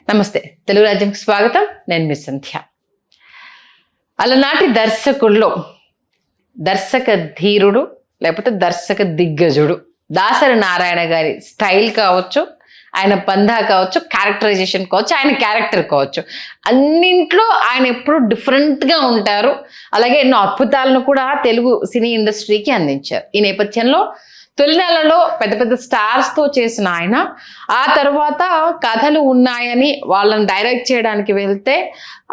నమస్తే, తెలుగు రాజ్యంకి స్వాగతం. నేను మీ సంధ్య. అలనాటి దర్శకుల్లో దర్శక ధీరుడు లేకపోతే దర్శక దిగ్గజుడు దాసరి నారాయణ గారి స్టైల్ కావచ్చు, ఆయన పందా కావచ్చు, క్యారెక్టరైజేషన్ కావచ్చు, ఆయన క్యారెక్టర్ కావచ్చు, అన్నింట్లో ఆయన ఎప్పుడు డిఫరెంట్గా ఉంటారు. అలాగే ఎన్నో అద్భుతాలను కూడా తెలుగు సినీ ఇండస్ట్రీకి అందించారు. ఈ నేపథ్యంలో తొలినాళ్ళలో పెద్ద పెద్ద స్టార్స్తో చేసిన ఆయన ఆ తర్వాత కథలు ఉన్నాయని వాళ్ళని డైరెక్ట్ చేయడానికి వెళ్తే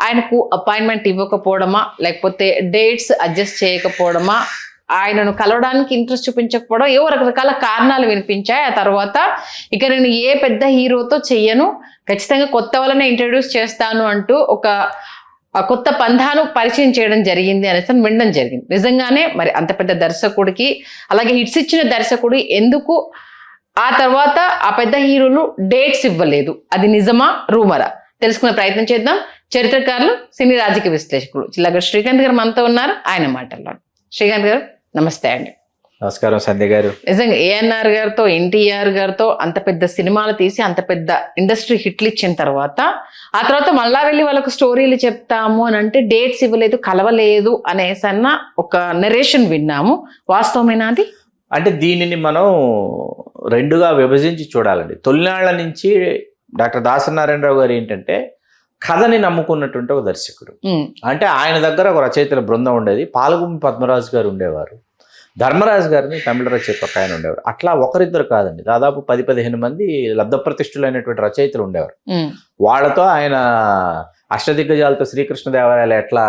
ఆయనకు అపాయింట్మెంట్ ఇవ్వకపోవడమా, లేకపోతే డేట్స్ అడ్జస్ట్ చేయకపోవడమా, ఆయనను కలవడానికి ఇంట్రెస్ట్ చూపించకపోవడం, ఏవో రకరకాల కారణాలు వినిపించాయి. ఆ తర్వాత ఇక నేను ఏ పెద్ద హీరోతో చెయ్యను, ఖచ్చితంగా కొత్త వాళ్ళనే ఇంట్రడ్యూస్ చేస్తాను అంటూ ఒక కొత్త పంధాను పరిచయం చేయడం జరిగింది అనేసి వినడం జరిగింది. నిజంగానే మరి అంత పెద్ద దర్శకుడికి, అలాగే హిట్స్ ఇచ్చిన దర్శకుడు ఎందుకు ఆ తర్వాత ఆ పెద్ద హీరోలు డేట్స్ ఇవ్వలేదు? అది నిజమా, రూమరా? తెలుసుకునే ప్రయత్నం చేద్దాం. చరిత్రకారులు, సినీ రాజకీయ విశ్లేషకులు చిల్లగారు శ్రీకాంత్ గారు మనతో ఉన్నారు. ఆయన మాటల్లో శ్రీకాంత్ గారు నమస్తే అండి. నమస్కారం సంధ్య గారు. నిజంగా ఏఎన్ఆర్ గారితో, ఎన్టీఆర్ గారితో అంత పెద్ద సినిమాలు తీసి అంత పెద్ద ఇండస్ట్రీ హిట్లు ఇచ్చిన తర్వాత ఆ తర్వాత మళ్ళా వెళ్ళి వాళ్ళకు స్టోరీలు చెప్తాము అని అంటే డేట్స్ ఇవ్వలేదు, కలవలేదు అనేసన్న ఒక నెరేషన్ విన్నాము. వాస్తవమేనా అది? అంటే దీనిని మనం రెండుగా విభజించి చూడాలండి. తొలినాళ్ల నుంచి డాక్టర్ దాసరి నారాయణరావు గారు ఏంటంటే కథని నమ్ముకున్నటువంటి ఒక దర్శకుడు. అంటే ఆయన దగ్గర ఒక రచయితల బృందం ఉండేది. పాలగుమ్మి పద్మరాజు గారు ఉండేవారు, ధర్మరాజు గారిని తమిళ రచయిత ఒక ఆయన ఉండేవారు. అట్లా ఒకరిద్దరు కాదండి, దాదాపు 10-15 మంది లబ్ధప్రతిష్ఠులైనటువంటి రచయితలు ఉండేవారు. వాళ్ళతో ఆయన అష్టదిగ్గజాలతో శ్రీకృష్ణదేవరాయలు ఎట్లా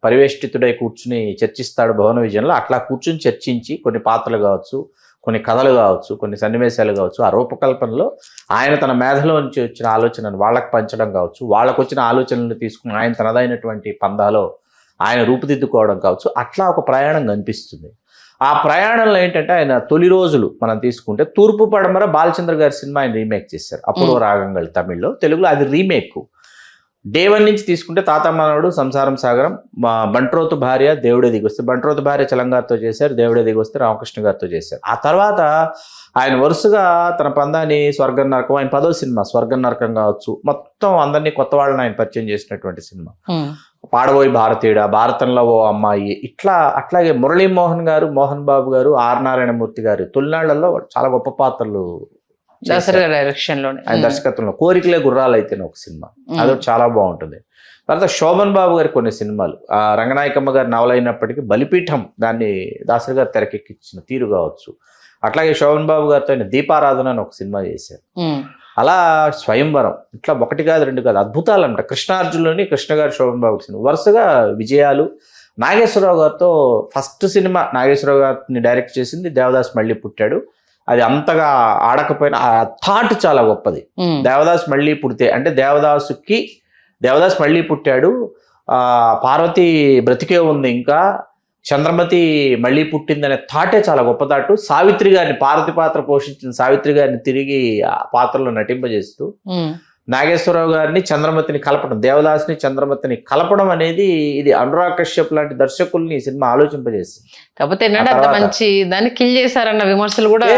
పరివేష్టితుడై కూర్చుని చర్చిస్తాడు భవన విజయంలో, అట్లా కూర్చుని చర్చించి కొన్ని పాత్రలు కావచ్చు, కొన్ని కథలు కావచ్చు, కొన్ని సన్నివేశాలు కావచ్చు, ఆ రూపకల్పనలో ఆయన తన మేధలో నుంచి వచ్చిన ఆలోచనను వాళ్ళకు పంచడం కావచ్చు, వాళ్ళకు వచ్చిన ఆలోచనలను తీసుకుని ఆయన తనదైనటువంటి పందాలో ఆయన రూపుదిద్దుకోవడం కావచ్చు, అట్లా ఒక ప్రయాణం కనిపిస్తుంది. ఆ ప్రయాణంలో ఏంటంటే ఆయన తొలి రోజులు మనం తీసుకుంటే తూర్పు పడమర బాలచంద్ర గారి సినిమా ఆయన రీమేక్ చేశారు. అపూర్వ రాగంగల్ తమిళ్లో, తెలుగులో అది రీమేక్. డే 1 నుంచి తీసుకుంటే తాత మనవడు, సంసారం సాగరం, బంట్రోతు భార్య, దేవుడే దిగొస్తే, బంట్రోతు భార్య చలంగారితో చేశారు, దేవుడే దిగొస్తే రామకృష్ణ గారితో చేశారు. ఆ తర్వాత ఆయన వరుసగా తన పందాన్ని స్వర్గం నరకం, ఆయన 10వ సినిమా స్వర్గం నరకం కావచ్చు, మొత్తం అందరినీ కొత్త వాళ్ళని ఆయన పరిచయం చేసినటువంటి సినిమా. పాడబోయి భారతీయుడ, భారతంలో ఓ అమ్మాయి, ఇట్లా అట్లాగే మురళీమోహన్ గారు, మోహన్ బాబు గారు, ఆర్ నారాయణమూర్తి గారు తొలినాళ్లలో చాలా గొప్ప పాత్రలు ఆయన దర్శకత్వంలో. కోరికలే గుర్రాలు అయితేనే ఒక సినిమా, అదొకటి చాలా బాగుంటుంది. తర్వాత శోభన్ బాబు గారి కొన్ని సినిమాలు, రంగనాయకమ్మ గారి నవల అయినప్పటికీ బలిపీఠం దాన్ని దాసరి గారు తెరకెక్కించిన తీరు కావచ్చు. అట్లాగే శోభన్ బాబు గారితో ఆయన దీపారాధన అని ఒక సినిమా చేశారు. అలా స్వయంవరం, ఇట్లా 1 కాదు 2 కాదు అద్భుతాలు అంట. కృష్ణార్జునులోని కృష్ణ గారు శోభన్ బాబు సినిమా, వరుసగా విజయాలు. నాగేశ్వరరావు గారితో ఫస్ట్ సినిమా నాగేశ్వరరావు గారిని డైరెక్ట్ చేసింది దేవదాస్ మళ్ళీ పుట్టాడు. అది అంతగా ఆడకపోయినా ఆ థాట్ చాలా గొప్పది. దేవదాస్ మళ్ళీ పుడితే అంటే దేవదాస్ మళ్ళీ పుట్టాడు, పార్వతి బ్రతికే ఉంది, ఇంకా చంద్రమతి మళ్ళీ పుట్టిందనే థాటే చాలా గొప్ప థాటు. సావిత్రి గారిని, పార్వతి పాత్ర పోషించిన సావిత్రి గారిని తిరిగి ఆ పాత్రలో నటింపజేస్తూ నాగేశ్వరరావు గారిని చంద్రమతిని కలపడం, దేవదాస్ని చంద్రమతిని కలపడం అనేది ఇది అనురాగ్ కశ్యప్ లాంటి దర్శకుల్ని ఈ సినిమా ఆలోచింపజేస్తుంది. కాకపోతే మంచి దాన్ని కిల్ చేశారన్న విమర్శలు కూడా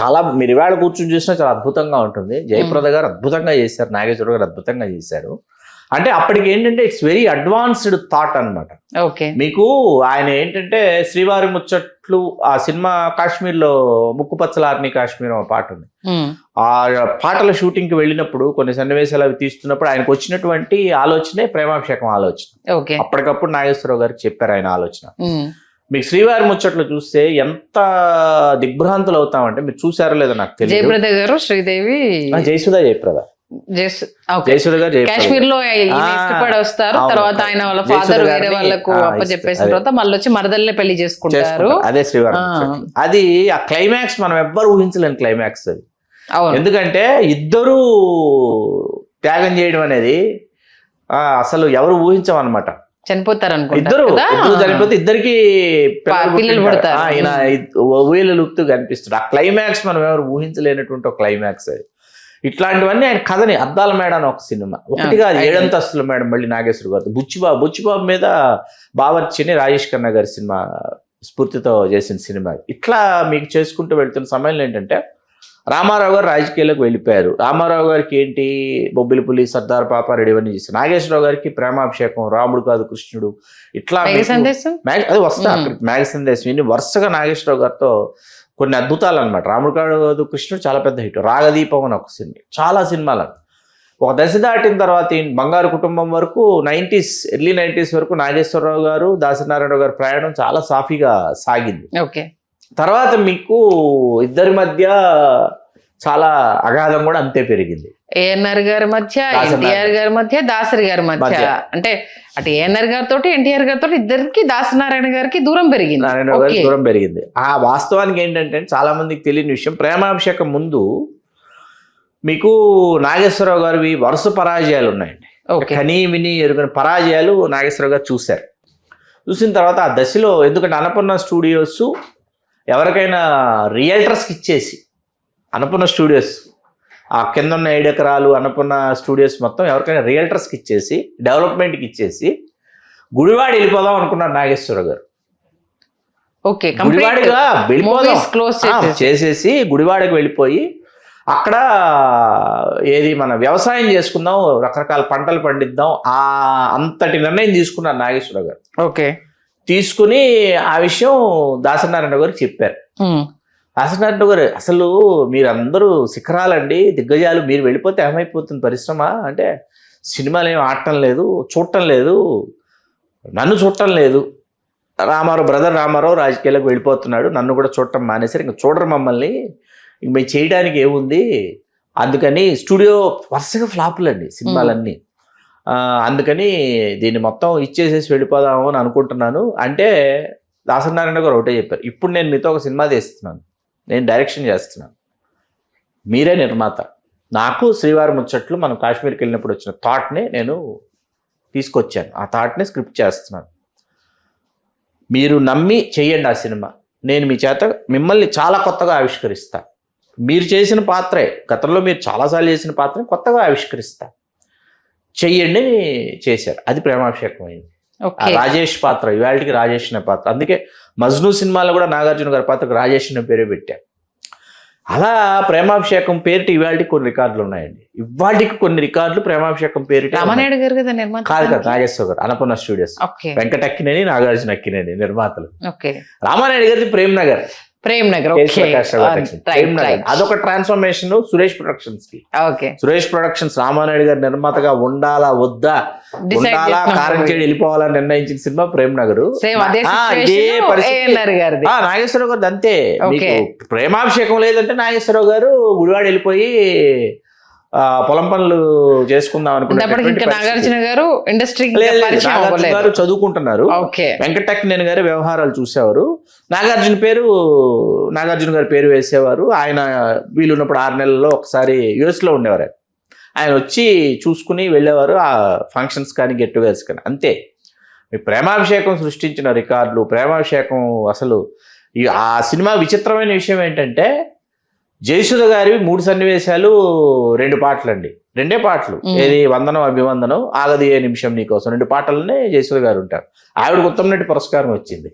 చాలా. మీరు ఇవాళ కూర్చొని చూసినా చాలా అద్భుతంగా ఉంటుంది. జయప్రద గారు అద్భుతంగా చేశారు, నాగేశ్వరరావు గారు అద్భుతంగా చేశారు. అంటే అప్పటికి ఏంటంటే ఇట్స్ వెరీ అడ్వాన్స్డ్ థాట్ అనమాట. మీకు ఆయన ఏంటంటే శ్రీవారి ముచ్చట్లు ఆ సినిమా కాశ్మీర్లో ముక్కుపచ్చలార్ని కాశ్మీర్ పాట ఉంది. ఆ పాటల షూటింగ్ కి వెళ్ళినప్పుడు కొన్ని సన్నివేశాలు అవి తీస్తున్నప్పుడు ఆయనకు వచ్చినటువంటి ఆలోచనే ప్రేమాభిషేకం ఆలోచన. అప్పటికప్పుడు నాగేశ్వరరావు గారికి చెప్పారు ఆయన ఆలోచన. మీకు శ్రీవారి ముచ్చట్లు చూస్తే ఎంత దిగ్భ్రాంతులు అవుతామంటే, మీరు చూసారో లేదో నాకు తెలియదు. జయప్రద గారు, శ్రీదేవి, జయప్రద జయసుధ గారు కాశ్మీర్ లో ఇష్టపడి వస్తారు. తర్వాత ఆయన వాళ్ళ ఫాదర్ వేరే వాళ్ళకు అప్పచెప్పేసిన తర్వాత మళ్ళీ వచ్చి మరదల్ని పెళ్లి చేసుకుంటారు. అదే శ్రీవారి. అది ఆ క్లైమాక్స్ మనం ఎవ్వరు ఊహించలేని క్లైమాక్స్ అది. ఎందుకంటే ఇద్దరు త్యాగం చేయడం అనేది అసలు ఎవరు ఊహించమన్నమాట. చనిపోతారు ఇద్దరు చనిపోతే ఇద్దరికి పిల్లలు పుడతారు. ఆయన ఊయలుపుతూ కనిపిస్తుంది. ఆ క్లైమాక్స్ మనం ఎవరు ఊహించలేనటువంటి ఒక క్లైమాక్స్ అది. ఇట్లాంటివన్నీ ఆయన కథని. అద్దాల మేడ అని ఒక సినిమా, 1 కాదు 7 అంతస్తుల మేడ, మళ్ళీ నాగేశ్వర గారు. బుచ్చిబాబు మీద బావర్చిని రాజేష్ ఖన్నా గారి సినిమా స్ఫూర్తితో చేసిన సినిమా. ఇట్లా మీకు చేసుకుంటూ వెళ్తున్న సమయంలో ఏంటంటే రామారావు గారు రాజకీయాల్లోకి వెళ్ళిపోయారు. రామారావు గారికి ఏంటి బొబ్బిలిపులి, సర్దార్ పాపారెడ్డి ఇవన్నీ చేశారు. నాగేశ్వరరావు గారికి ప్రేమాభిషేకం, రాముడు కాదు కృష్ణుడు, ఇట్లా అది వస్తా అక్కడికి మేఘ సందేశం ఇన్ని వరుసగా నాగేశ్వరరావు గారితో కొన్ని అద్భుతాలు అనమాట. రాముడు కాదు కృష్ణుడు చాలా పెద్ద హిట్. రాగదీపం అని ఒక సినిమా, చాలా సినిమాలు. ఒక దశ దాటిన తర్వాత బంగారు కుటుంబం వరకు 90s ఎర్లీ 90s వరకు నాగేశ్వరరావు గారు దాసనారాయణరావు గారి ప్రయాణం చాలా సాఫీగా సాగింది. ఓకే. తర్వాత మీకు ఇద్దరి మధ్య చాలా అగాధం కూడా అంతే పెరిగింది. ఏఎన్ఆర్ గారి మధ్య, ఎన్టీఆర్ గారి మధ్య, దాసరి గారి మధ్య, అంటే అటు ఏఎన్ఆర్ గారితో ఎన్టీఆర్ గారితో ఇద్దరికి దాసనారాయణ గారికి దూరం పెరిగింది. నారాయణరావు గారికి దూరం పెరిగింది. ఆ వాస్తవానికి ఏంటంటే చాలా మందికి తెలియని విషయం, ప్రేమాభిషేకం ముందు మీకు నాగేశ్వరరావు గారివి వరుస పరాజయాలు ఉన్నాయండి. కనీ విని ఎరుగని పరాజయాలు నాగేశ్వరరావు గారు చూశారు. చూసిన తర్వాత ఆ దశలో, ఎందుకంటే అన్నపూర్ణ స్టూడియోస్ ఎవరికైనా రియల్టర్స్కి ఇచ్చేసి, అన్నపూర్ణ స్టూడియోస్ ఆ కింద ఉన్న 7 ఎకరాలు అన్నపూర్ణ స్టూడియోస్ మొత్తం ఎవరికైనా రియల్టర్స్కి ఇచ్చేసి, డెవలప్మెంట్కి ఇచ్చేసి గుడివాడ వెళ్ళిపోదాం అనుకున్నారు నాగేశ్వరరావు గారు. గుడివాడగా వెళ్ళిపోదాం చేసేసి గుడివాడకి వెళ్ళిపోయి అక్కడ ఏది మన వ్యవసాయం చేసుకుందాం, రకరకాల పంటలు పండిద్దాం, అంతటి నిర్ణయం తీసుకున్నారు నాగేశ్వరరావు గారు. ఓకే. తీసుకుని ఆ విషయం దాసనారాయణ గారికి చెప్పారు. దాసనారాయణ గారు, అసలు మీరందరూ శిఖరాలండి, దిగ్గజాలు, మీరు వెళ్ళిపోతే ఏమైపోతుంది పరిశ్రమ అంటే, సినిమాలు ఏమి ఆడటం లేదు, చూడటం లేదు, నన్ను చూడటం లేదు, రామారావు బ్రదర్ రామారావు రాజకీయాలకు వెళ్ళిపోతున్నాడు, నన్ను కూడా చూడటం మానేశారు, ఇంకా చూడరు మమ్మల్ని, ఇంక మేము చేయడానికి ఏముంది, అందుకని స్టూడియో వరుసగా ఫ్లాపులు అండి సినిమాలన్నీ, అందుకని దీన్ని మొత్తం ఇచ్చేసేసి వెళ్ళిపోదాము అని అనుకుంటున్నాను అంటే, దాసనారాయణ గారు ఒకటే చెప్పారు, ఇప్పుడు నేను మీతో ఒక సినిమా తీస్తున్నాను, నేను డైరెక్షన్ చేస్తున్నాను, మీరే నిర్మాత, నాకు శ్రీవారి ముచ్చట్లు మనం కాశ్మీర్కి వెళ్ళినప్పుడు వచ్చిన థాట్ని నేను తీసుకొచ్చాను, ఆ థాట్ని స్క్రిప్ట్ చేస్తున్నాను, మీరు నమ్మి చెయ్యండి ఆ సినిమా, నేను మీ చేత మిమ్మల్ని చాలా కొత్తగా ఆవిష్కరిస్తా, మీరు చేసిన పాత్రే, గతంలో మీరు చాలాసార్లు చేసిన పాత్రని కొత్తగా ఆవిష్కరిస్తా, చెయ్యండి చేశారు. అది ప్రేమాభిషేకం అయింది. రాజేష్ పాత్ర, ఇవాళకి రాజేష్ అనే పాత్ర, అందుకే మజ్ను సినిమాలో కూడా నాగార్జున గారి పాత్రకు రాజేష్ అనే పేరే పెట్టారు. అలా ప్రేమాభిషేకం పేరిట ఇవాళకి కొన్ని రికార్డులు ఉన్నాయండి. ఇవాళకి కొన్ని రికార్డులు ప్రేమాభిషేకం పేరిట కాదు కదా, నాగేశ్వర గారు, అన్నపూర్ణ స్టూడియోస్, వెంకట అక్కినేని, నాగార్జున అక్కినేని నిర్మాతలు. రామానాయుడు గారిది ప్రేమ్ నగర్, అదొక ట్రాన్స్ఫర్మేషన్ సురేష్ ప్రొడక్షన్స్ కి. సురేష్ ప్రొడక్షన్స్ రామానాయుడు గారి నిర్మాతగా ఉండాలా వద్దా, ఉండాలా కారంచేడి వెళ్ళిపోవాలని నిర్ణయించిన సినిమా ప్రేమ్ నగర్. ఇదే పరిస్థితి నాగేశ్వరరావు గారిది అంతే. మీకు ప్రేమాభిషేకం లేదంటే నాగేశ్వరరావు గారు గుడివాడ వెళ్ళిపోయి పొలం పనులు చేసుకుందాం అనుకుంటే, నాగార్జున గారు చదువుకుంటున్నారు, వెంకటక్కినేని గారు వ్యవహారాలు చూసేవారు, నాగార్జున గారి పేరు వేసేవారు. ఆయన వీలున్నప్పుడు 6 నెలల్లో ఒకసారి యుఎస్లో ఉండేవారు. ఆయన వచ్చి చూసుకుని వెళ్ళేవారు ఆ ఫంక్షన్స్ కానీ గెట్ టుగెదర్స్ కానీ. అంతే. మీ ప్రేమాభిషేకం సృష్టించిన రికార్డులు, ప్రేమాభిషేకం అసలు ఆ సినిమా విచిత్రమైన విషయం ఏంటంటే, జయసుధ గారి 3 సన్నివేశాలు 2 పాటలు అండి, 2 పాటలు. ఏది వందనం అభివందనం, ఆగది ఏ నిమిషం నీకోసం, 2 పాటలనే జయసుధ గారు ఉంటారు. ఆవిడకు ఉత్తమ నటి పురస్కారం వచ్చింది.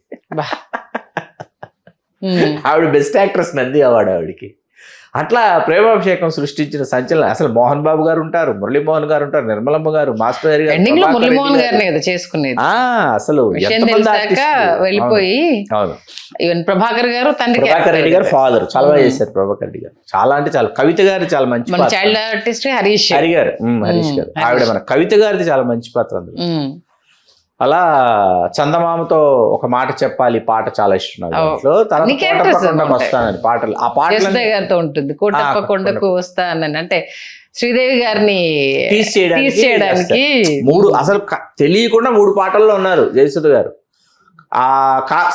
ఆవిడ బెస్ట్ యాక్ట్రెస్ నంది అవార్డు ఆవిడకి. అట్లా ప్రేమాభిషేకం సృష్టించిన సంచలనం. అసలు మోహన్ బాబు గారు ఉంటారు, మురళీమోహన్ గారు ఉంటారు, నిర్మలమ్మ గారు, మాస్టర్ గారు, అసలు వెళ్ళిపోయి ఈవెన్ ప్రభాకర్ గారు, ప్రభాకర్ రెడ్డి గారు ఫాదర్ చాలా చేశారు. ప్రభాకర్ రెడ్డి గారు చాలా అంటే చాలా. కవిత గారు చాలా మంచి చైల్డ్ ఆర్టిస్ట్ హరీష్ గారు, ఆవిడ మన కవిత గారిది చాలా మంచి పాత్ర అందులో. అలా చందమామతో ఒక మాట చెప్పాలి పాట చాలా ఇష్టం. వస్తానని పాటలు, ఆ పాటలు ఉంటుంది, కోటప్ప కొండకు వస్తానని, అంటే శ్రీదేవి గారిని తీసేయడానికి 3 అసలు తెలియకుండా 3 పాటల్లో ఉన్నారు జయసుధ గారు.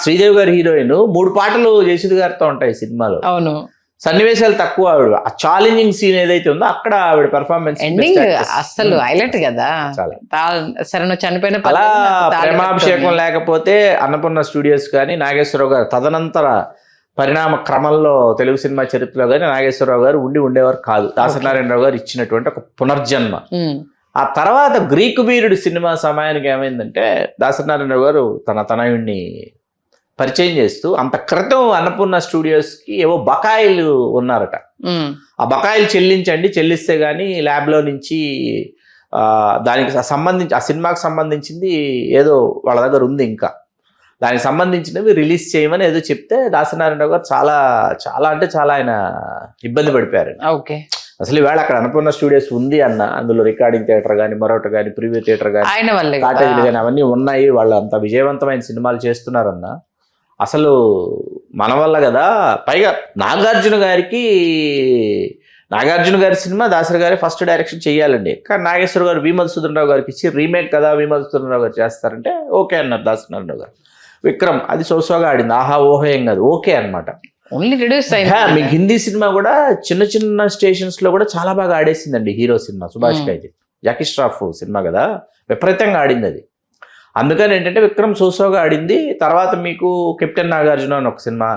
శ్రీదేవి గారి హీరోయిన్, 3 పాటలు జయసుధ గారితో ఉంటాయి సినిమాలో. అవును. సన్నివేశాలు తక్కువ, ఆవిడ ఆ ఛాలెంజింగ్ సీన్ ఏదైతే ఉందో అక్కడ ఆవిడ పెర్ఫార్మెన్స్ అసలు హైలైట్ కదా. సరే చనిపోయిన అలా ప్రేమాభిషేకం లేకపోతే అన్నపూర్ణ స్టూడియోస్ కానీ నాగేశ్వరరావు గారు తదనంతర పరిణామ క్రమంలో తెలుగు సినిమా చరిత్రలో కానీ నాగేశ్వరరావు గారు ఉండేవారు కాదు. దాసనారాయణరావు గారు ఇచ్చినటువంటి ఒక పునర్జన్మ. ఆ తర్వాత గ్రీకు వీరుడు సినిమా సమయానికి ఏమైందంటే, దాసనారాయణరావు గారు తన తనయుడిని పరిచయం చేస్తూ అంత క్రితం అన్నపూర్ణ స్టూడియోస్కి ఏవో బకాయిలు ఉన్నారట. ఆ బకాయిలు చెల్లిస్తే కానీ ల్యాబ్లో నుంచి దానికి సంబంధించి ఆ సినిమాకి సంబంధించింది ఏదో వాళ్ళ దగ్గర ఉంది, ఇంకా దానికి సంబంధించినవి రిలీజ్ చేయమని ఏదో చెప్తే దాసనారాయణరావు గారు చాలా చాలా అంటే చాలా ఆయన ఇబ్బంది పడిపోయారు. ఓకే, అసలు ఈవేళ అక్కడ అన్నపూర్ణ స్టూడియోస్ ఉంది అన్న, అందులో రికార్డింగ్ థియేటర్ కానీ మరొకటి కానీ ప్రివ్యూ థియేటర్ కానీ కాటేజీలు కానీ అవన్నీ ఉన్నాయి, వాళ్ళు అంత విజయవంతమైన సినిమాలు చేస్తున్నారన్న, అసలు మన వల్ల కదా. పైగా నాగార్జున గారి సినిమా దాసరి గారి ఫస్ట్ డైరెక్షన్ చెయ్యాలండి, కానీ నాగేశ్వర గారు వి మధుసూదన్ రావు గారికి ఇచ్చి రీమేక్ కదా వి మధుసూదన్ రావు గారు చేస్తారంటే ఓకే అన్నారు దాసనారాయణరావు గారు. విక్రమ్ అది సోసోగా ఆడింది, ఆహా ఓహో ఏం కాదు, ఓకే అనమాట. మీకు హిందీ సినిమా కూడా చిన్న చిన్న స్టేషన్స్ లో కూడా చాలా బాగా ఆడేసిందండి. హీరో సినిమా సుభాష్ కైది జాకీ ష్రాఫ్ సినిమా కదా, విపరీతంగా ఆడింది అది. అందుకని ఏంటంటే విక్రమ్ సోసోగా ఆడింది. తర్వాత మీకు కెప్టెన్ నాగార్జున అని ఒక సినిమా,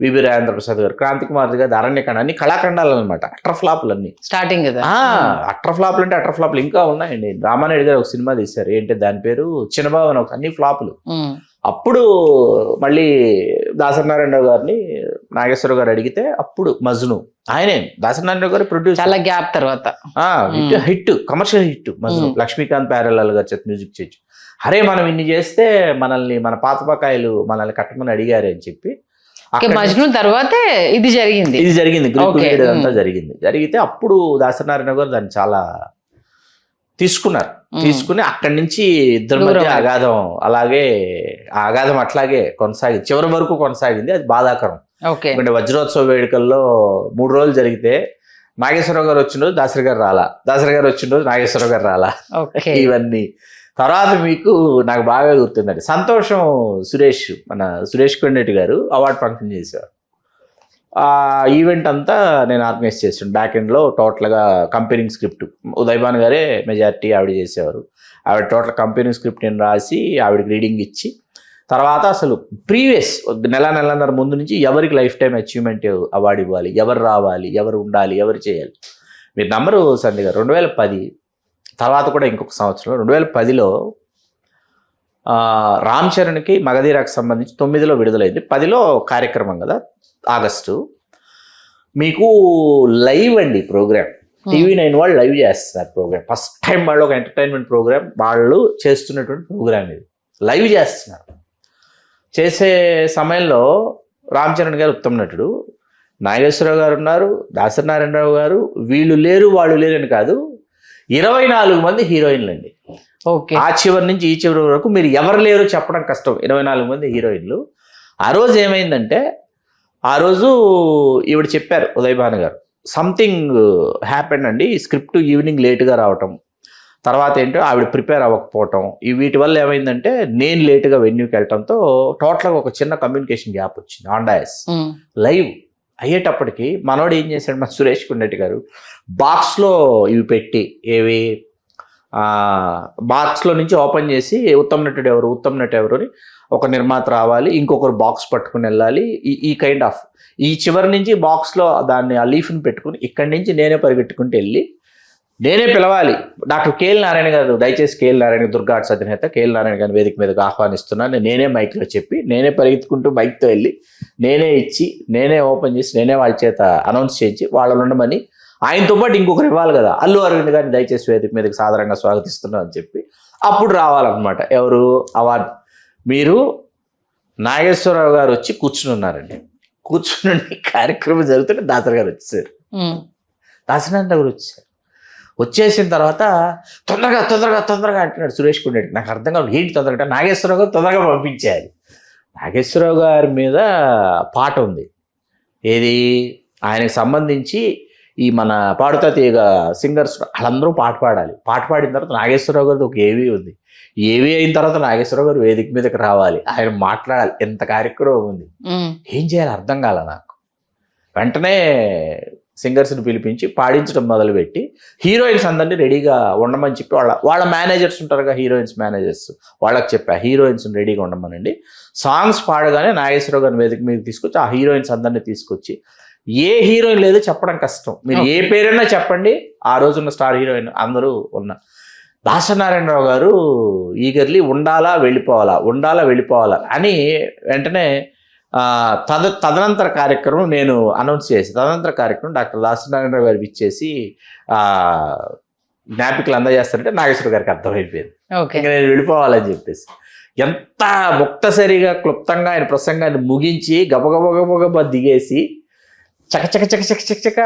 వివి రాజేంద్ర ప్రసాద్ గారు, క్రాంతి కుమార్ గారు, అరణ్యకాండ, అన్ని కళాఖండాలు అనమాట, అట్టర్ ఫ్లాప్లు అన్ని. స్టార్టింగ్ అట్టర్ ఫ్లాప్లు అంటే అట్టర్ ఫ్లాప్లు ఇంకా ఉన్నాయండి. రామానాయుడు గారు ఒక సినిమా తీశారు, ఏంటి దాని పేరు, చిన్నబాబు అని, అన్ని ఫ్లాపులు. అప్పుడు మళ్ళీ దాసనారాయణరావు గారిని నాగేశ్వరరావు గారు అడిగితే అప్పుడు మజ్ను ఆయనే, దాసనారాయణరావు గారు ప్రొడ్యూస్, చాలా గ్యాప్ తర్వాత hit, commercial hit Majnu. Laxmikant Pyarelal గారు చేత మ్యూజిక్ చేసి, అరే మనం ఇన్ని చేస్తే మనల్ని మన పాత బకాయిలు మనల్ని కట్టమని అడిగారు అని చెప్పి మజ్ను తర్వాతే ఇది జరిగింది అంతా జరిగితే అప్పుడు దాసనారాయణ గారు దాన్ని చాలా తీసుకుని అక్కడి నుంచి ఇద్దరి మధ్య అగాధం అట్లాగే కొనసాగింది, చివరి వరకు కొనసాగింది. అది బాధాకరం. ఎందుకంటే వజ్రోత్సవ వేడుకల్లో 3 రోజులు జరిగితే నాగేశ్వరరావు గారు వచ్చిన రోజు దాసరి గారు రాలా, దాసరి గారు వచ్చిన రోజు నాగేశ్వరరావు గారు రాలా, ఇవన్నీ. తర్వాత మీకు నాకు బాగా గుర్తుందండి, సంతోషం మన సురేష్ కొండెట్టి గారు అవార్డు ఫంక్షన్ చేశారు. ఆ ఈవెంట్ అంతా నేను ఆర్గనైజ్ చేసాను బ్యాక్ ఎండ్లో. టోటల్గా కంపెనీంగ్ స్క్రిప్ట్ ఉదయభాన్ గారే మెజారిటీ ఆవిడ చేసేవారు. ఆవిడ టోటల్ కంపెనీంగ్ స్క్రిప్ట్ నేను రాసి ఆవిడకి రీడింగ్ ఇచ్చి, తర్వాత అసలు ప్రీవియస్ నెలన్నర ముందు నుంచి ఎవరికి లైఫ్ టైం అచీవ్మెంట్ అవార్డు ఇవ్వాలి, ఎవరు రావాలి, ఎవరు ఉండాలి, ఎవరు చేయాలి. మీరు నంబరు సంధ్య గారు 2010 తర్వాత కూడా ఇంకొక సంవత్సరం 2010లో రామ్ చరణ్కి మగధీరాకు సంబంధించి 9లో విడుదలైంది, 10లో కార్యక్రమం కదా ఆగస్టు. మీకు లైవ్ అండి ప్రోగ్రామ్, TV9 వాళ్ళు లైవ్ చేస్తున్నారు ప్రోగ్రామ్. ఫస్ట్ టైం వాళ్ళు ఒక ఎంటర్టైన్మెంట్ ప్రోగ్రామ్ వాళ్ళు చేస్తున్నటువంటి ప్రోగ్రామ్ ఇది, లైవ్ చేస్తున్నారు. చేసే సమయంలో రామ్ చరణ్ గారు ఉత్తమ నటుడు, నాగేశ్వరరావు గారు ఉన్నారు, దాసనారాయణరావు గారు, వీళ్ళు లేరు వాళ్ళు లేరు అని కాదు, 24 మంది హీరోయిన్లు అండి. ఆ చివరి నుంచి ఈ చివరి వరకు మీరు ఎవరు లేరు చెప్పడం కష్టం, 24 మంది హీరోయిన్లు. ఆ రోజు ఏమైందంటే, ఆ రోజు ఈవిడ చెప్పారు ఉదయభాను గారు, సంథింగ్ హ్యాపెండ్ అండి, స్క్రిప్ట్ ఈవినింగ్ లేట్గా రావటం, తర్వాత ఏంటో ఆవిడ ప్రిపేర్ అవ్వకపోవటం, వీటి వల్ల ఏమైందంటే నేను లేటుగా వెన్యూకి వెళ్ళటంతో టోటల్గా ఒక చిన్న కమ్యూనికేషన్ గ్యాప్ వచ్చింది. ఆండాయస్ లైవ్ అయ్యేటప్పటికి మనోడు ఏం చేశాడు, మన సురేష్ కొండెట్టి గారు బాక్స్లో ఇవి పెట్టి, ఏవి బాక్స్లో నుంచి ఓపెన్ చేసి ఉత్తమ నటుడు ఎవరు అని ఒక నిర్మాత రావాలి, ఇంకొకరు బాక్స్ పట్టుకుని వెళ్ళాలి, ఈ కైండ్ ఆఫ్ ఈ చివరి నుంచి బాక్స్లో దాన్ని ఆ లీఫ్ని పెట్టుకుని ఇక్కడి నుంచి నేనే పరిగెట్టుకుంటూ వెళ్ళి నేనే పిలవాలి. డాక్టర్ కేఎల్ నారాయణ గారు, దయచేసి కేఎల్ నారాయణ, దుర్గా ఆర్ట్స్ అధినేత కేఎల్ నారాయణ గారిని వేదిక మీదకి ఆహ్వానిస్తున్నాను, నేనే మైక్లో చెప్పి నేనే పరిగెత్తుకుంటూ మైక్తో వెళ్ళి నేనే ఇచ్చి నేనే ఓపెన్ చేసి నేనే వాళ్ళ చేత అనౌన్స్ చేయించి వాళ్ళని ఉండమని, ఆయనతో పాటు ఇంకొకరు ఇవ్వాలి కదా, అల్లు అరవింద్ గారిని దయచేసి వేదిక మీదకి సాధారణంగా స్వాగతిస్తున్నాం అని చెప్పి అప్పుడు రావాలన్నమాట. ఎవరు అవార్డు, మీరు నాగేశ్వరరావు గారు వచ్చి కూర్చుని కార్యక్రమం జరుగుతుంటే దాసరి గారు వచ్చేసారు, దాసనారాయణ గారు వచ్చేసిన తర్వాత తొందరగా అంటున్నాడు సురేష్ కొండెట్టి. నాకు అర్థం కాదు ఏంటి తొందరగా, నాగేశ్వరరావు గారు తొందరగా పంపించేయాలి. నాగేశ్వరరావు గారి మీద పాట ఉంది, ఏది ఆయనకు సంబంధించి ఈ మన పాడుతా తీగ సింగర్స్ వాళ్ళందరూ పాట పాడాలి. పాట పాడిన తర్వాత నాగేశ్వరరావు గారిది ఒక ఏవీ ఉంది, ఏవీ అయిన తర్వాత నాగేశ్వరరావు గారు వేదిక మీదకి రావాలి, ఆయన మాట్లాడాలి. ఎంత కార్యక్రమం ఉంది, ఏం చేయాలి అర్థం కాల నాకు. వెంటనే సింగర్స్ని పిలిపించి పాడించడం మొదలుపెట్టి హీరోయిన్స్ అందరినీ రెడీగా ఉండమని చెప్పి వాళ్ళ మేనేజర్స్ ఉంటారుగా, హీరోయిన్స్ మేనేజర్స్, వాళ్ళకి చెప్పా హీరోయిన్స్ని రెడీగా ఉండమనండి. సాంగ్స్ పాడగానే నాగేశ్వరరావు గారిని వేదిక మీద తీసుకొచ్చి ఆ హీరోయిన్స్ అందరినీ తీసుకొచ్చి, ఏ హీరోయిన్ లేదో చెప్పడం కష్టం, మీరు ఏ పేరైనా చెప్పండి, ఆ రోజున్న స్టార్ హీరోయిన్ అందరూ ఉన్న దాసనారాయణరావు గారు ఈగర్లీ ఉండాలా వెళ్ళిపోవాలా అని వెంటనే తదనంతర కార్యక్రమం నేను అనౌన్స్ చేసి తదనంతర కార్యక్రమం డాక్టర్ దాసనారాయణరావు గారికి ఇచ్చేసి జ్ఞాపికలు అందజేస్తారంటే నాగేశ్వర గారికి అర్థమైపోయింది ఇంకా నేను వెళ్ళిపోవాలని చెప్పేసి ఎంత ముక్తసరిగా క్లుప్తంగా ఆయన ప్రసంగాన్ని ముగించి గబగబ దిగేసి చక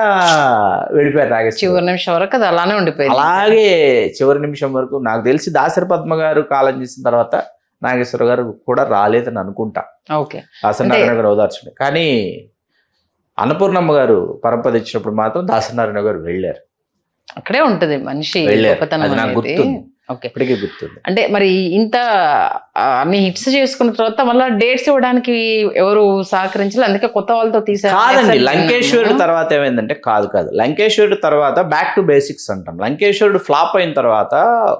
వెళ్ళిపోయారు నాగేశ్వర. చివరి నిమిషం వరకు అది అలానే ఉండిపోయింది. అలాగే చివరి నిమిషం వరకు నాకు తెలిసి దాసరి పద్మ గారు కాలం చేసిన తర్వాత నాగేశ్వర గారు కూడా రాలేదని అనుకుంటా. దాసనారాయణ గారు ఓదార్చండి. కానీ అన్నపూర్ణమ్మ గారు పరంపద ఇచ్చినప్పుడు మాత్రం దాసనారాయణ గారు వెళ్ళారు. అక్కడే ఉంటది మనిషి ఇప్పటికీ గుర్తుంది. అంటే మరి ఇంత అన్ని హిట్స్ చేసుకున్న తర్వాత మళ్ళీ డేట్స్ ఇవ్వడానికి ఎవరు సహకరించాలి, అందుకే కొత్త వాళ్ళతో తీసారు. కాదండి, లంకేశ్వరుడు తర్వాత ఏమైందంటే కాదు లంకేశ్వరుడు తర్వాత బ్యాక్ టు బేసిక్స్ అంటాం. లంకేశ్వరుడు ఫ్లాప్ అయిన తర్వాత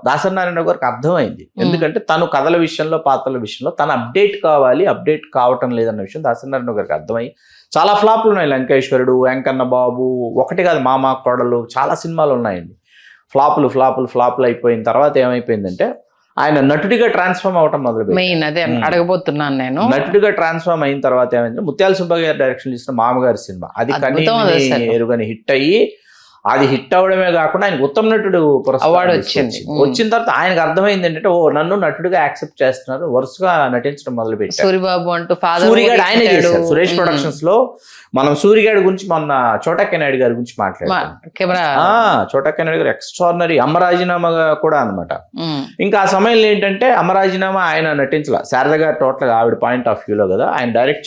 దాసనారాయణ గారికి అర్థమైంది. ఎందుకంటే తను కథల విషయంలో పాత్రల విషయంలో తను అప్డేట్ కావటం లేదన్న విషయం దాసనారాయణ గారికి అర్థమై చాలా ఫ్లాప్లు ఉన్నాయి. లంకేశ్వరుడు, వెంకన్న బాబు, ఒకటి కాదు మామ కోడలు, చాలా సినిమాలు ఉన్నాయండి. ఫ్లాపులు అయిపోయిన తర్వాత ఏమైపోయిందంటే ఆయన నటుడిగా ట్రాన్స్ఫార్మ్ అవటం అడగబోతున్నాను నేను. నటుడిగా ట్రాన్స్ఫార్మ్ అయిన తర్వాత ఏమైందంటే ముత్యాల సుబ్బయ్య గారి డైరెక్షన్ చేసిన మామగారి సినిమా అది కనీసం ఎరుగని హిట్ అయ్యి, అది హిట్ అవడమే కాకుండా ఆయనకు ఉత్తమ నటుడు అవార్డు వచ్చింది. వచ్చిన తర్వాత ఆయనకు అర్థమైంది ఏంటంటే నన్ను నటుడిగా యాక్సెప్ట్ చేస్తున్నారు, వరుసగా నటించడం మొదలు పెట్టారు. సూరిబాబు అంటూ సూరిగాడు ఆయన చేశారు. సురేష్ ప్రొడక్షన్స్ లో మనం సూరిగాడి గురించి మొన్న చోటక్కే నాయుడు గారి గురించి మాట్లాడాం. చోటక్కే నాయుడు గారు ఎక్స్ట్రాడినరీ అమరాజీనామా కూడా అనమాట. ఇంకా ఆ సమయంలో ఏంటంటే అమరాజీనామా ఆయన నటించాల, శారద గారు టోటల్ ఆవిడ పాయింట్ ఆఫ్ వ్యూలో కదా, ఆయన డైరెక్ట్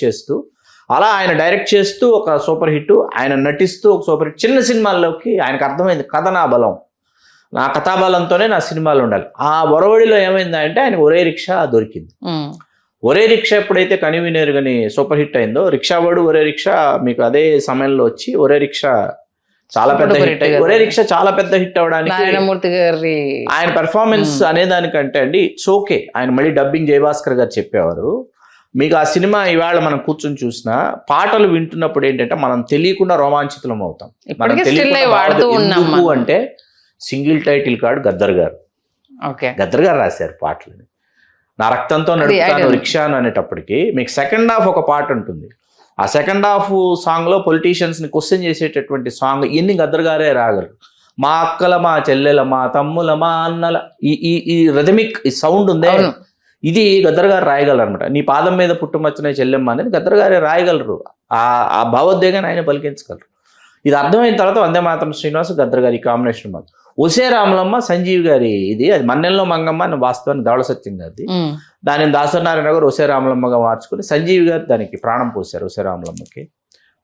చేస్తూ ఒక సూపర్ హిట్, ఆయన నటిస్తూ ఒక సూపర్ హిట్. చిన్న సినిమాల్లోకి ఆయనకు అర్థమైంది కథ నా బలం, నా కథాబలంతోనే నా సినిమాలు ఉండాలి. ఆ ఒరవడిలో ఏమైందంటే ఆయనకు ఒరే రిక్షా దొరికింది. ఒరే రిక్షా ఎప్పుడైతే కనివినేరుగని సూపర్ హిట్ అయిందో, రిక్షావాడు ఒరే రిక్షా మీకు అదే సమయంలో వచ్చి ఒరే రిక్షా చాలా పెద్ద హిట్ అయ్యి, ఒరే రిక్షా చాలా పెద్ద హిట్ అవడానికి ఆయన పెర్ఫార్మెన్స్ అనేదానికంటే అండి ఇట్స్ ఓకే. ఆయన మళ్ళీ డబ్బింగ్ జయభాస్కర్ గారు చెప్పేవారు. మీకు ఆ సినిమా ఇవాళ మనం కూర్చొని చూసినా పాటలు వింటున్నప్పుడు ఏంటంటే మనం తెలియకుండా రోమాంచితం అవుతాం. అంటే సింగిల్ టైటిల్ కార్డ్ గద్దర్ గారు రాశారు పాటలని. నా రక్తంతో నడుపుతాను రిక్షాను అనేటప్పటికి మీకు సెకండ్ హాఫ్ ఒక పాట ఉంటుంది. ఆ సెకండ్ హాఫ్ సాంగ్ లో పొలిటీషియన్స్ ని క్వశ్చన్ చేసేటటువంటి సాంగ్ ఎన్ని గద్దర్ గారే రాగలరు. మా అక్కల, మా చెల్లెల, మా తమ్ముల, మా అన్నల ఈ రిథమిక్ ఈ సౌండ్ ఉందే, ఇది గద్దర్ గారు రాయగలరు అనమాట. నీ పాదం మీద పుట్టుమచ్చిన చెల్లెమ్మ అనేది గద్దర్ గారే రాయగలరు. ఆ భావోద్వేగాన్ని ఆయన పలికించగలరు. ఇది అర్థమైన తర్వాత వందే మాతరం శ్రీనివాస్ గద్దర్ గారి కాంబినేషన్ మాత్రం. ఒసే రామలమ్మ సంజీవ్ గారి ఇది, అది మన్నెల్లో మంగమ్మ అని వాస్తవానికి ధవళ సత్యం గారిది. దానిని దాసనారాయణ గారు ఒసే రామలమ్మగా మార్చుకుని సంజీవ్ గారు దానికి ప్రాణం పోశారు. ఒసే రామలమ్మకి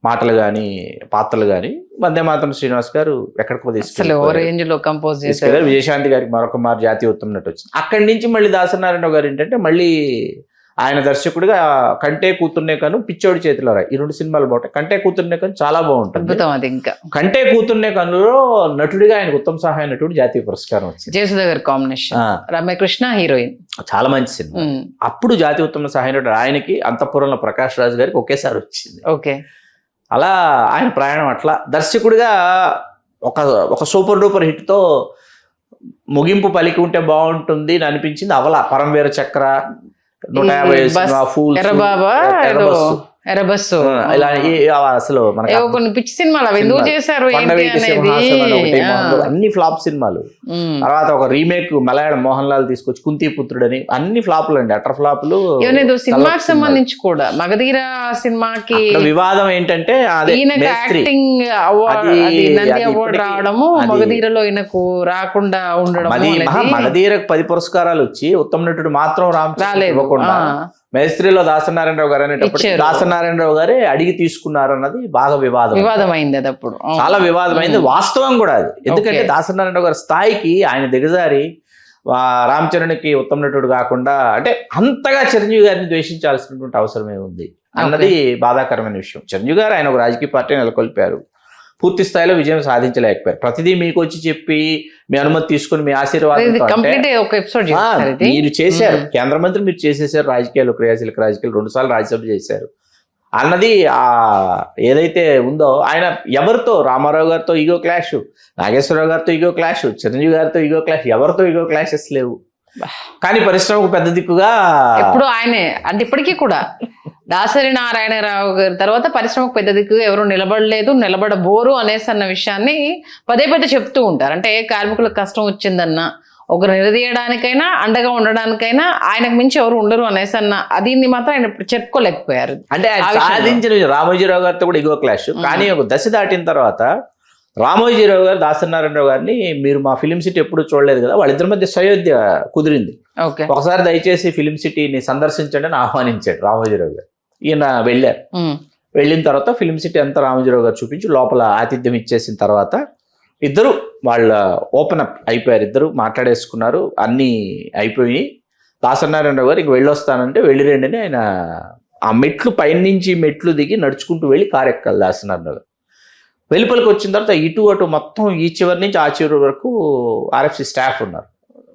మాటలు కానీ పాత్రలు కానీ వందే మాతరం శ్రీనివాస్ గారు ఎక్కడికో తీసుకెళ్ళారు. విజయశాంతి గారికి మరొక మారు జాతీయ ఉత్తమ నటి వచ్చింది. అక్కడి నుంచి మళ్ళీ దాసనారాయణ గారు ఏంటంటే మళ్ళీ ఆయన దర్శకుడిగా కంటే కూతుర్నే కను, పిచ్చోడి చేతిలో రాయి, ఈ 2 సినిమాలు బాగుంటాయి. కంటే కూతుర్నే కను చాలా బాగుంటుంది. ఇంకా కంటే కూతుర్నే కనులో నటుడిగా ఆయనకు ఉత్తమ సహాయ నటుడు జాతీయ పురస్కారం వచ్చింది. జయసుధ గారి కాంబినేషన్, రమ్యకృష్ణ హీరోయిన్, చాలా మంచి సినిమా. అప్పుడు జాతీయ ఉత్తమ సహాయ నటుడు ఆయనకి, అంతఃపురంలో ప్రకాష్ రాజ్ గారికి ఒకేసారి వచ్చింది. అలా ఆయన ప్రయాణం అట్లా దర్శకుడిగా ఒక సూపర్ డూపర్ హిట్తో ముగింపు పలికి ఉంటే బాగుంటుంది అని అనిపించింది. అవలా పరమవీర చక్ర, 150 ఫూల్స్, ఎర్రబస్సు, ఇలా అసలు కొన్ని పిచ్చి సినిమాలు అవి ఎందుకు చేశారు అన్ని ఫ్లాప్ సినిమాలు. తర్వాత ఒక రీమేక్ మలయాళం మోహన్ లాల్ తీసుకొచ్చి కుంతిపుత్రుడని, అన్ని ఫ్లాపులు అండి, అటర్ ఫ్లాపులు. సినిమాకి సంబంధించి కూడా మగధీర సినిమాకి వివాదం ఏంటంటే నంది అవార్డు రావడము, మగధీరలో ఈయనకు రాకుండా ఉండడం. మగధీరకు 10 పురస్కారాలు వచ్చి ఉత్తమ నటుడు మాత్రం రాలేదు. మేస్త్రిలో దాసనారాయణరావు గారు అనేటప్పుడు దాసనారాయణరావు గారే అడిగి తీసుకున్నారు అన్నది బాగా వివాదమైంది. అది అప్పుడు చాలా వివాదమైంది. వాస్తవం కూడా అది. ఎందుకంటే దాసనారాయణరావు గారి స్థాయికి ఆయన దిగజారి రామ్ చరణ్కి ఉత్తమ నటుడు కాకుండా, అంటే అంతగా చిరంజీవి గారిని ద్వేషించాల్సినటువంటి అవసరమే ఉంది అన్నది బాధాకరమైన విషయం. చిరంజీవి గారు ఆయన ఒక రాజకీయ పార్టీ నెలకొల్పారు, పూర్తి స్థాయిలో విజయం సాధించలేకపోయారు. ప్రతిదీ మీకు వచ్చి చెప్పి మీ అనుమతి తీసుకుని మీ ఆశీర్వాదం మీరు చేశారు. కేంద్ర మంత్రి మీరు చేసేసారు, రాజకీయాలు క్రియాశీలక రాజకీయాలు 2 సార్లు రాజ్యసభ చేశారు. అన్నది ఆ ఏదైతే ఉందో ఆయన ఎవరితో రామారావు గారితో ఈగో క్లాష్, నాగేశ్వరరావు గారితో ఈగో క్లాష్, చిరంజీవి గారితో ఈగో క్లాష్, ఎవరితో ఈగో క్లాషెస్ లేవు. కానీ పరిశ్రమకు పెద్ద దిక్కుగా ఎప్పుడు ఆయనే, అంటే ఇప్పటికీ కూడా దాసరి నారాయణరావు గారి తర్వాత పరిశ్రమకు పెద్ద దిక్కుగా ఎవరు నిలబడలేదు, నిలబడబోరు అనేసి అన్న విషయాన్ని పదే పదే చెప్తూ ఉంటారు. అంటే కార్మికులకు కష్టం వచ్చిందన్నా, ఒకరు నిలదీయడానికైనా అండగా ఉండడానికైనా ఆయనకు మించి ఎవరు ఉండరు అనేసి అన్న దీన్ని మాత్రం ఆయన ఇప్పుడు చెప్పుకోలేకపోయారు. అంటే ఆయన సాధించిన రామోజీరావు గారితో కూడా ఈగో క్లాష్. కానీ ఒక దశ దాటిన తర్వాత రామోజీరావు గారు దాసరి నారాయణరావు గారిని మీరు మా ఫిలిం సిటీ ఎప్పుడు చూడలేదు కదా, వాళ్ళిద్దరి మధ్య సయోధ్య కుదిరింది. ఒకసారి దయచేసి ఫిలిం సిటీని సందర్శించండి అని ఆహ్వానించాడు రామోజీరావు గారు. ఈయన వెళ్ళారు. వెళ్ళిన తర్వాత ఫిలిం సిటీ అంతా రామోజీరావు గారు చూపించి లోపల ఆతిథ్యం ఇచ్చేసిన తర్వాత ఇద్దరు వాళ్ళ ఓపెన్ అప్ అయిపోయారు. ఇద్దరు మాట్లాడేసుకున్నారు, అన్నీ అయిపోయి దాసరి నారాయణరావు గారు ఇంక వెళ్ళొస్తానంటే వెళ్ళిరండి అని ఆయన ఆ మెట్లు పైనుంచి మెట్లు దిగి నడుచుకుంటూ వెళ్ళి కారు ఎక్కాలి దాసరి నారాయణరావు గారు. వెలుపలికి వచ్చిన తర్వాత ఇటు అటు మొత్తం ఈ చివరి నుంచి ఆ చివరి వరకు ఆర్ఎఫ్సి స్టాఫ్ ఉన్నారు.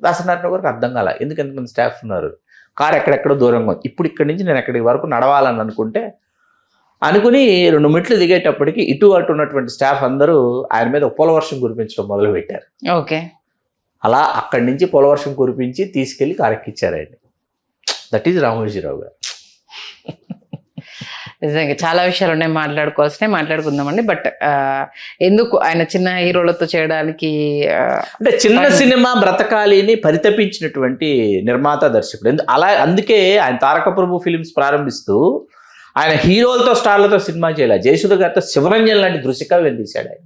దాసరి నారాయణరావు గారికి అర్థం కాల, ఎందుకు ఎంతమంది స్టాఫ్ ఉన్నారు, కారు ఎక్కడెక్కడో దూరంగా ఉంది, ఇప్పుడు ఇక్కడి నుంచి నేను ఎక్కడి వరకు నడవాలని అనుకుని 2 మెట్లు దిగేటప్పటికి ఇటు అటు ఉన్నటువంటి స్టాఫ్ అందరూ ఆయన మీద పొలవర్షం కురిపించడం మొదలు పెట్టారు. ఓకే, అలా అక్కడి నుంచి పొలవర్షం కురిపించి తీసుకెళ్లి కారెక్కిచ్చారు ఆయన. దట్ ఈజ్ రామోజీరావు గారు. నిజంగా చాలా విషయాలు ఉన్నాయి మాట్లాడుకోవాల్సినవి, మాట్లాడుకుందామండి. బట్ ఎందుకు ఆయన చిన్న హీరోలతో చేయడానికి అంటే చిన్న సినిమా బ్రతకాలిని పరితపించినటువంటి నిర్మాత దర్శకుడు. అందుకే ఆయన తారక ప్రభు ఫిలిమ్స్ ప్రారంభిస్తూ ఆయన హీరోలతో స్టార్లతో సినిమా చేయాలి. జయసుధ గారితో శివరంజన్ లాంటి దృశ్యకావ్యం తీశాడు ఆయన.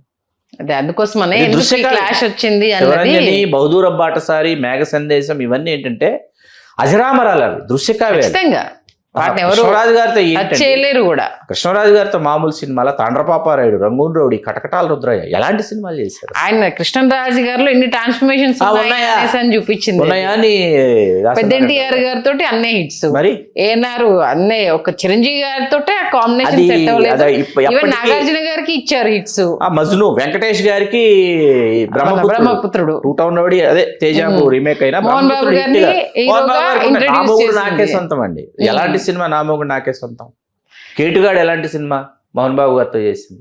అదే అందుకోసమనే క్లాష్ వచ్చింది. శివరంజని, బహదూర్ బాటసారి, మేఘ సందేశం ఇవన్నీ ఏంటంటే అజరామరాలు అవి దృశ్యకావ్యాలు. కృష్ణరాజు గారితో చేయలేరు కూడా. కృష్ణరాజు గారితో మామూలు సినిమాల తాండ్రపాపారాయుడు, రంగూన్ రౌడీ, కటకటాల రుద్రయ్య ఎలాంటి సినిమాలు చేశారు ఆయన. కృష్ణరాజు గారిలో ఎన్ని ట్రాన్స్ఫర్మేషన్స్ అని చూపించింది. పెద్ద ఎన్టీఆర్ గారితో అన్నే హిట్స్, మరి ఏనారు అన్నే ఒక చిరంజీవి గారితో ఆ కాంబినేషన్ సెట్ అవ్వలేదు. ఈవెన్ నాగార్జున గారికి ఇచ్చారు హిట్స్. మజ్ను, వెంకటేష్ గారికి బ్రహ్మపుత్రుడు, 2000 రౌడీ అదే తేజాకు రీమేక్ అయినా మోహన్ బాబు గారిని నాకే సొంతం అండి. ఎలాంటి సినిమా నామోగుడు నాకే సొంతం. కేటుగాడు ఎలాంటి సినిమా మోహన్ బాబు గారితో చేసింది.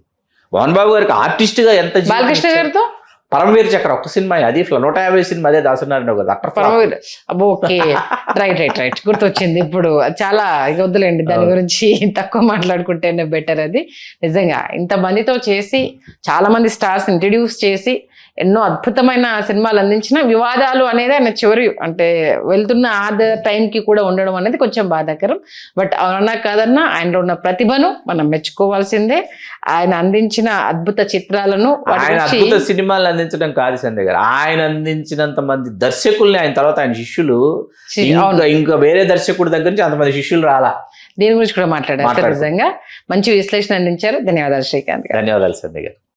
మోహన్ బాబు గారికి ఆర్టిస్ట్ గా ఎంత, బాలకృష్ణ గారితో పరమవీర చక్ర ఒక్క సినిమా, అది 150 సినిమా, అదే దాసరి నారాయణరావు గారు. ఓకే, రైట్ గుర్తొచ్చింది ఇప్పుడు. చాలా ఇక వద్దులేండి, దాని గురించి తక్కువ మాట్లాడుకుంటేనే బెటర్. అది నిజంగా ఇంతమందితో చేసి చాలా మంది స్టార్స్ ఇంట్రడ్యూస్ చేసి ఎన్నో అద్భుతమైన సినిమాలు అందించిన వివాదాలు అనేది ఆయన చివరి అంటే వెళ్తున్న టైంకి కూడా ఉండడం అనేది కొంచెం బాధాకరం. బట్ అవునా కాదన్నా ఆయనలో ఉన్న ప్రతిభను మనం మెచ్చుకోవాల్సిందే. ఆయన అందించిన అద్భుత చిత్రాలను, అద్భుత సినిమాలు అందించడం కాదు సంజయ్ గారు, ఆయన అందించినంత మంది దర్శకుల్ని ఆయన తర్వాత ఆయన శిష్యులు ఇంకా వేరే దర్శకుడి దగ్గర నుంచి అంతమంది శిష్యులు రాలా. దీని గురించి కూడా మాట్లాడారు. నిజంగా మంచి విశ్లేషణ అందించారు. ధన్యవాదాలు శ్రీకాంత్ గారు. ధన్యవాదాలు సంజయ్ గారు.